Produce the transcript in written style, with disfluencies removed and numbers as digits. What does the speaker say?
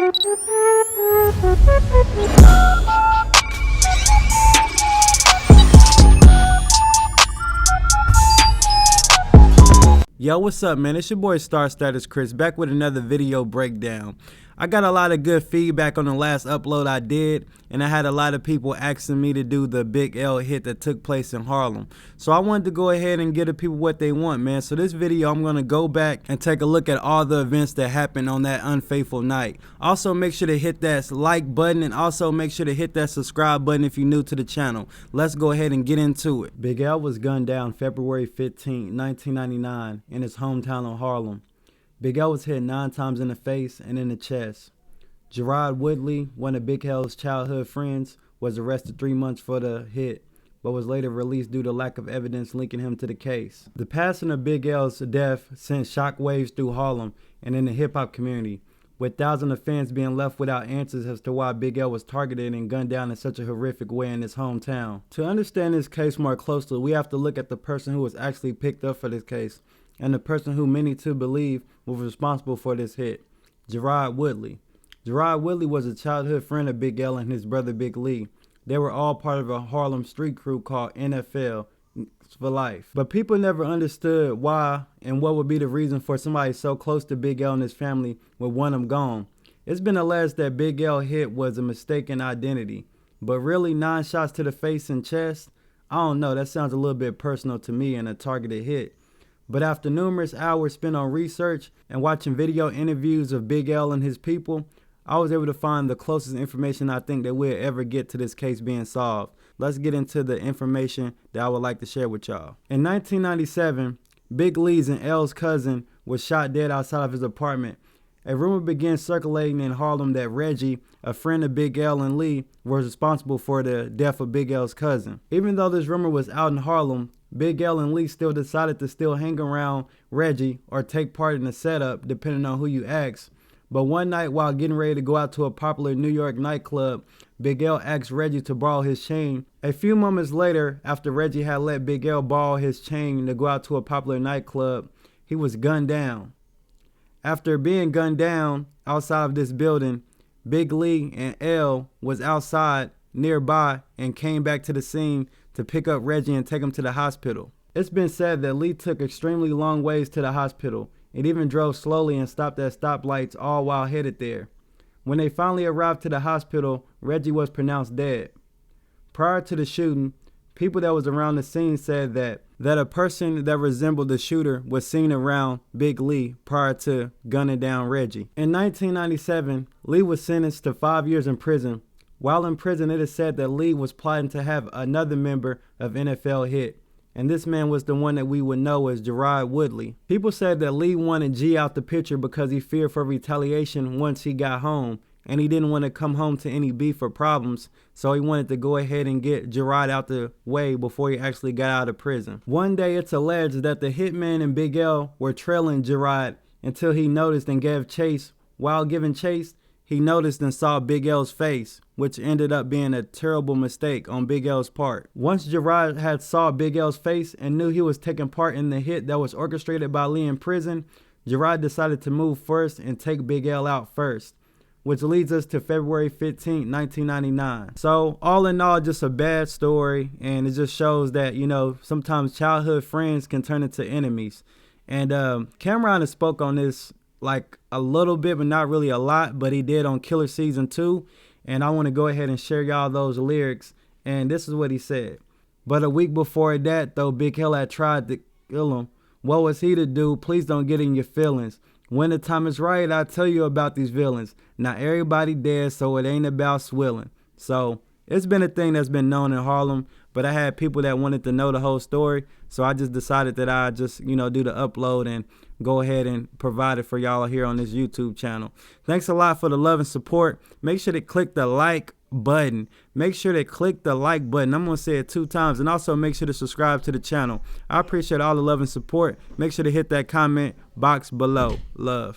Yo, what's up, man? It's your boy Star Status Chris back with another video breakdown. I got a lot of good feedback on the last upload I did, and I had a lot of people asking me to do the Big L hit that took place in Harlem. So I wanted to go ahead and give the people what they want, man. So this video, I'm going to go back and take a look at all the events that happened on that unfaithful night. Also, make sure to hit that like button, and also make sure to hit that subscribe button if you're new to the channel. Let's go ahead and get into it. Big L was gunned down February 15, 1999 in his hometown of Harlem. Big L was hit 9 times in the face and in the chest. Gerard Woodley, one of Big L's childhood friends, was arrested 3 months for the hit, but was later released due to lack of evidence linking him to the case. The passing of Big L's death sent shockwaves through Harlem and in the hip-hop community, with thousands of fans being left without answers as to why Big L was targeted and gunned down in such a horrific way in his hometown. To understand this case more closely, we have to look at the person who was actually picked up for this case, and the person who many to believe was responsible for this hit, Gerard Woodley. Gerard Woodley was a childhood friend of Big L and his brother Big Lee. They were all part of a Harlem street crew called NFL for Life. But people never understood why and what would be the reason for somebody so close to Big L and his family would want him gone. It's been alleged that Big L hit was a mistaken identity, but really 9 shots to the face and chest? I don't know, that sounds a little bit personal to me and a targeted hit. But after numerous hours spent on research and watching video interviews of Big L and his people, I was able to find the closest information I think that we'll ever get to this case being solved. Let's get into the information that I would like to share with y'all. In 1997, Big Lee's and L's cousin was shot dead outside of his apartment. A rumor began circulating in Harlem that Reggie, a friend of Big L and Lee, was responsible for the death of Big L's cousin. Even though this rumor was out in Harlem, Big L and Lee still decided to still hang around Reggie or take part in the setup, depending on who you ask. But one night while getting ready to go out to a popular New York nightclub, Big L asked Reggie to borrow his chain. A few moments later, after Reggie had let Big L borrow his chain to go out to a popular nightclub, he was gunned down. After being gunned down outside of this building, Big Lee and L was outside nearby and came back to the scene to pick up Reggie and take him to the hospital. It's been said that Lee took extremely long ways to the hospital. It even drove slowly and stopped at stoplights all while headed there. When they finally arrived to the hospital, Reggie was pronounced dead. Prior to the shooting, people that was around the scene said that a person that resembled the shooter was seen around Big Lee prior to gunning down Reggie. In 1997, Lee was sentenced to 5 years in prison. While in prison, it is said that Lee was plotting to have another member of NFL hit, and this man was the one that we would know as Gerard Woodley. People said that Lee wanted G out the picture because he feared for retaliation once he got home, and he didn't want to come home to any beef or problems, so he wanted to go ahead and get Gerard out the way before he actually got out of prison. One day, it's alleged that the hitman and Big L were trailing Gerard until he noticed and gave chase. While giving chase, he noticed and saw Big L's face, which ended up being a terrible mistake on Big L's part. Once Gerard had saw Big L's face and knew he was taking part in the hit that was orchestrated by Lee in prison, Gerard decided to move first and take Big L out first, which leads us to February 15, 1999. So all in all, just a bad story, and it just shows that, you know, sometimes childhood friends can turn into enemies. And Cam'ron has spoke on this like a little bit, but not really a lot, but he did on Killer Season 2. And I want to go ahead and share y'all those lyrics. And this is what he said. But a week before that, though Big L had tried to kill him, what was he to do? Please don't get in your feelings. When the time is right, I'll tell you about these villains. Now everybody dead, so it ain't about swilling. So it's been a thing that's been known in Harlem, but I had people that wanted to know the whole story. So I just decided that I'd just, you know, do the upload and go ahead and provide it for y'all here on this YouTube channel. Thanks a lot for the love and support. Make sure to click the like button. Make sure to click the like button. I'm going to say it 2 times. And also make sure to subscribe to the channel. I appreciate all the love and support. Make sure to hit that comment box below. Love.